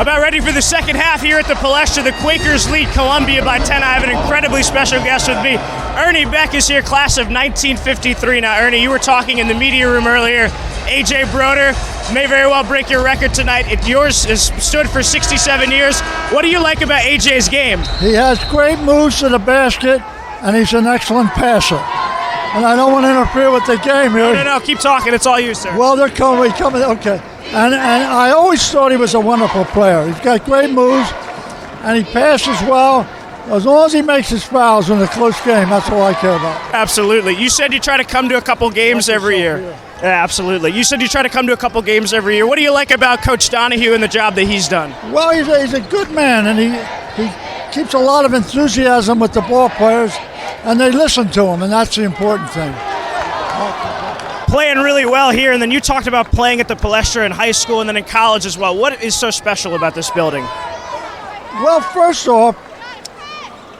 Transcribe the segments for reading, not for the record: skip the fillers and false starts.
About ready for the second half here at the Palestra. The Quakers lead Columbia by 10. I have an incredibly special guest with me. Ernie Beck is here, class of 1953. Now, Ernie, you were talking in the media room earlier. A.J. Broder may very well break your record tonight. Yours has stood for 67 years. What do you like about A.J.'s game? He has great moves to the basket, and he's an excellent passer. And I don't want to interfere with the game here. No, keep talking. It's all you, sir. Well, they're coming. Okay. And I always thought he was a wonderful player. He's got great moves, and he passes well. As long as he makes his fouls in a close game, that's all I care about. Absolutely. You said you try to come to a couple games every year. Yeah, absolutely. You said you try to come to a couple games every year. What do you like about Coach Donahue and the job that he's done? Well, he's a good man, and he keeps a lot of enthusiasm with the ball players, and they listen to him, and that's the important thing. Playing really well here, and then you talked about playing at the Palestra in high school and then in college as well. What is so special about this building? Well, first off,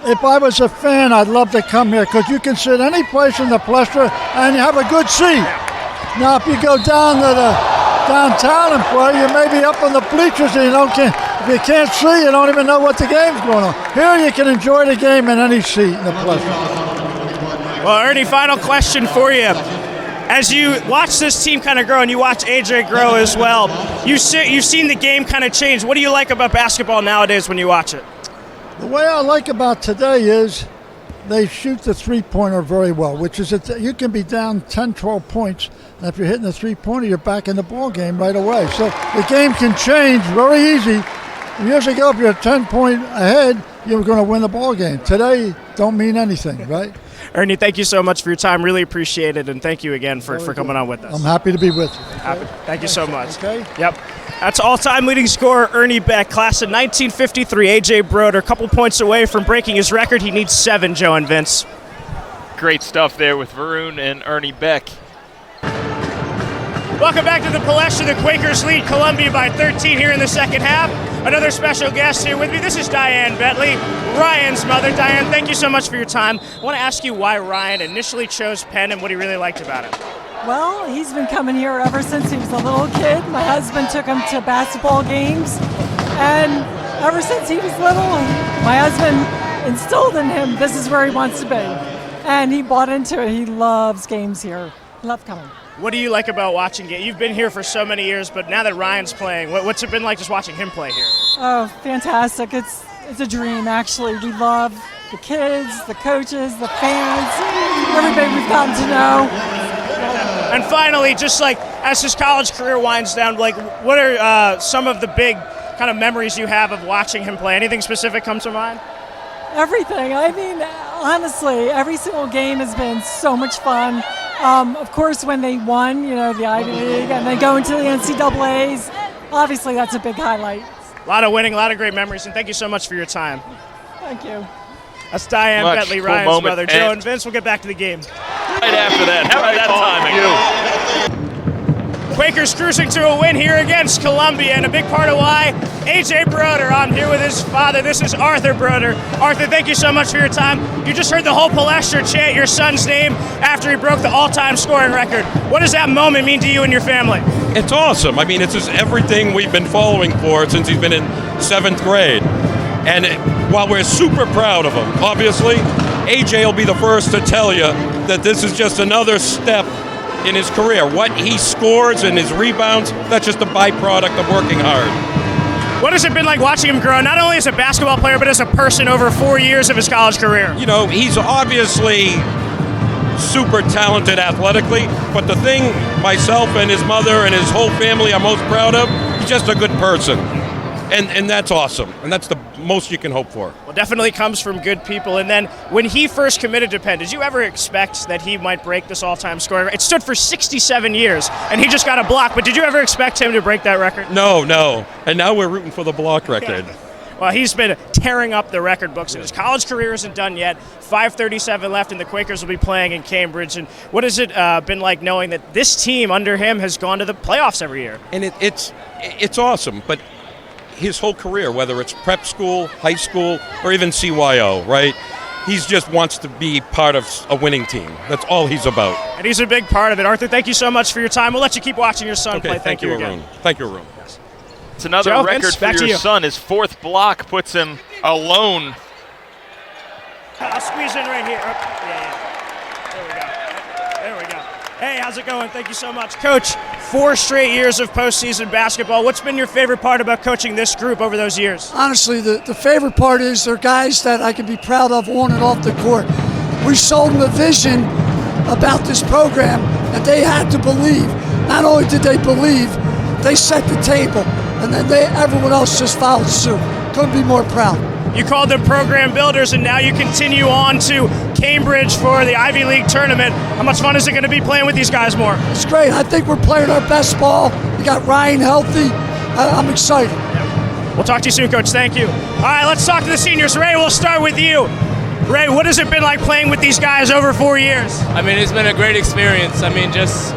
if I was a fan, I'd love to come here because you can sit any place in the Palestra and have a good seat. Now, if you go down to the downtown and play, you may be up on the bleachers and if you can't see, you don't even know what the game's going on. Here you can enjoy the game in any seat in the Palestra. Well, Ernie, final question for you. As you watch this team kind of grow and you watch AJ grow as well, you've seen the game kind of change. What do you like about basketball nowadays when you watch it? The way I like about today is they shoot the three-pointer very well, which is you can be down 10, 12 points, and if you're hitting the three-pointer, you're back in the ball game right away. So the game can change very easy. Years ago, if you're 10 points ahead, you're going to win the ball game. Today, don't mean anything, right? Ernie, thank you so much for your time. Really appreciate it, and thank you again for coming on with us. I'm happy to be with you. Okay? Thank you so much. Okay. Yep. That's all-time leading scorer Ernie Beck, class of 1953. A.J. Broder, a couple points away from breaking his record. He needs 7, Joe and Vince. Great stuff there with Varun and Ernie Beck. Welcome back to the Palestra. The Quakers lead Columbia by 13 here in the second half. Another special guest here with me. This is Diane Bentley, Ryan's mother. Diane, thank you so much for your time. I want to ask you why Ryan initially chose Penn and what he really liked about it. Well, he's been coming here ever since he was a little kid. My husband took him to basketball games, and ever since he was little, my husband instilled in him this is where he wants to be. And he bought into it. He loves games here. Love coming. What do you like about watching it? You've been here for so many years, but now that Ryan's playing, what's it been like just watching him play here? Oh, fantastic. It's a dream, actually. We love the kids, the coaches, the fans, everybody we've gotten to know. And finally, just like as his college career winds down, like what are some of the big kind of memories you have of watching him play? Anything specific comes to mind? Everything. I mean, honestly, every single game has been so much fun. Of course, when they won, the Ivy League, and they go into the NCAAs, obviously that's a big highlight. A lot of winning, a lot of great memories, and thank you so much for your time. Thank you. That's Diane Bentley, cool Ryan's moment. mother. Joe and Vince, we'll get back to the game. Right after that. How about that timing? Quakers cruising to a win here against Columbia, and a big part of why A.J. Broder. I'm here with his father. This is Arthur Broder. Arthur, thank you so much for your time. You just heard the whole Palestra chant your son's name after he broke the all-time scoring record. What does that moment mean to you and your family? It's awesome. I mean, it's just everything we've been following for since he's been in 7th grade. And while we're super proud of him, obviously, A.J. will be the first to tell you that this is just another step in his career. What he scores and his rebounds, that's just a byproduct of working hard. What has it been like watching him grow, not only as a basketball player, but as a person over 4 years of his college career? He's obviously super talented athletically, but the thing myself and his mother and his whole family are most proud of, he's just a good person. And that's awesome. And that's the most you can hope for. Well, definitely comes from good people. And then when he first committed to Penn, did you ever expect that he might break this all-time scoring record? It stood for 67 years, and he just got a block. But did you ever expect him to break that record? No. And now we're rooting for the block record. Well, he's been tearing up the record books, and his college career isn't done yet. 5:37 left, and the Quakers will be playing in Cambridge. And what has it been like knowing that this team under him has gone to the playoffs every year? And it's awesome, but his whole career, whether it's prep school, high school, or even CYO, right? He just wants to be part of a winning team. That's all he's about. And he's a big part of it. Arthur, thank you so much for your time. We'll let you keep watching your son play. Thank you, again. Arun. Thank you, Arun. Yes. That's another Joe, record Vince, for back to your you. son. His 4th block puts him alone. I'll squeeze in right here. Oh, yeah. There we go. Hey, how's it going? Thank you so much. Coach, 4 straight years of postseason basketball. What's been your favorite part about coaching this group over those years? Honestly, the favorite part is they're guys that I can be proud of on and off the court. We sold them a vision about this program that they had to believe. Not only did they believe, they set the table, and then everyone else just followed suit. Couldn't be more proud. You called them program builders, and now you continue on to Cambridge for the Ivy League tournament. How much fun is it going to be playing with these guys more? It's great. I think we're playing our best ball. We got Ryan healthy. I'm excited. We'll talk to you soon, Coach. Thank you. All right, let's talk to the seniors. Ray, we'll start with you. Ray, what has it been like playing with these guys over 4 years? I mean, it's been a great experience. I mean, just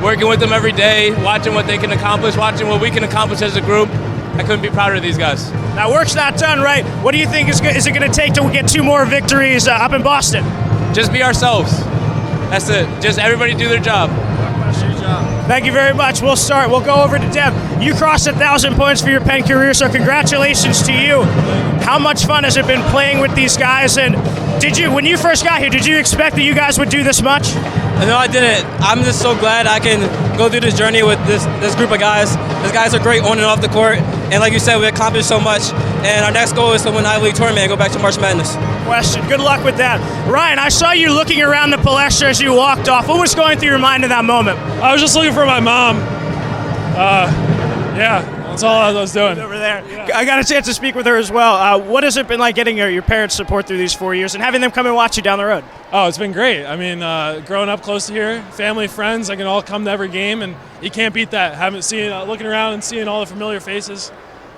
working with them every day, watching what they can accomplish, watching what we can accomplish as a group. I couldn't be prouder of these guys. Now, work's not done, right? What do you think is it going to take to get 2 more victories up in Boston? Just be ourselves. That's it. Just everybody do their job. Thank you very much. We'll start. We'll go over to Deb. You crossed 1,000 points for your Penn career, so congratulations to you. How much fun has it been playing with these guys? And when you first got here, did you expect that you guys would do this much? No, I didn't. I'm just so glad I can go through this journey with this group of guys. These guys are great on and off the court. And like you said, we accomplished so much. And our next goal is to win the Ivy League tournament and go back to March Madness. Question. Good luck with that. Ryan, I saw you looking around the palestra as you walked off. What was going through your mind in that moment? I was just looking for my mom. Yeah, that's all I was doing. Over there. Yeah. I got a chance to speak with her as well. What has it been like getting your parents' support through these 4 years and having them come and watch you down the road? Oh, it's been great. I mean, growing up close to here, family, friends, I can all come to every game, and you can't beat that. Looking around and seeing all the familiar faces,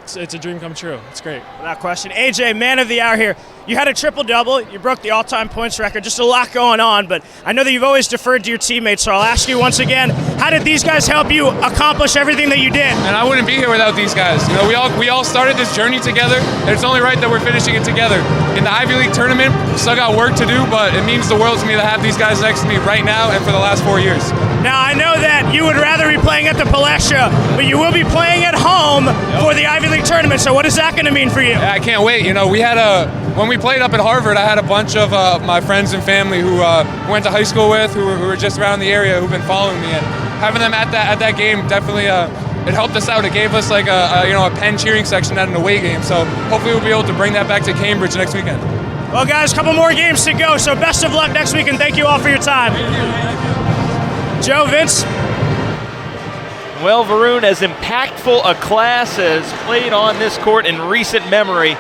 it's a dream come true. It's great. Without question. AJ, man of the hour here. You had a triple-double. You broke the all-time points record. Just a lot going on, but I know that you've always deferred to your teammates, so I'll ask you once again, how did these guys help you accomplish everything that you did? And I wouldn't be here without these guys. You know, we all started this journey together, and it's only right that we're finishing it together. In the Ivy League tournament, we still got work to do, but it means the world to me to have these guys next to me right now and for the last 4 years. Now, I know that you would rather be playing at the Palestra, but you will be playing at home for the Ivy League tournament, so what is that going to mean for you? Yeah, I can't wait. You know, when we played up at Harvard, I had a bunch of my friends and family who went to high school with, who were just around the area, who've been following me, and having them at that game definitely it helped us out. It gave us like a Penn cheering section at an away game, so hopefully we'll be able to bring that back to Cambridge next weekend. Well, guys, a couple more games to go, so best of luck next week, and thank you all for your time. Joe, Vince? Well, Varun, as impactful a class as played on this court in recent memory.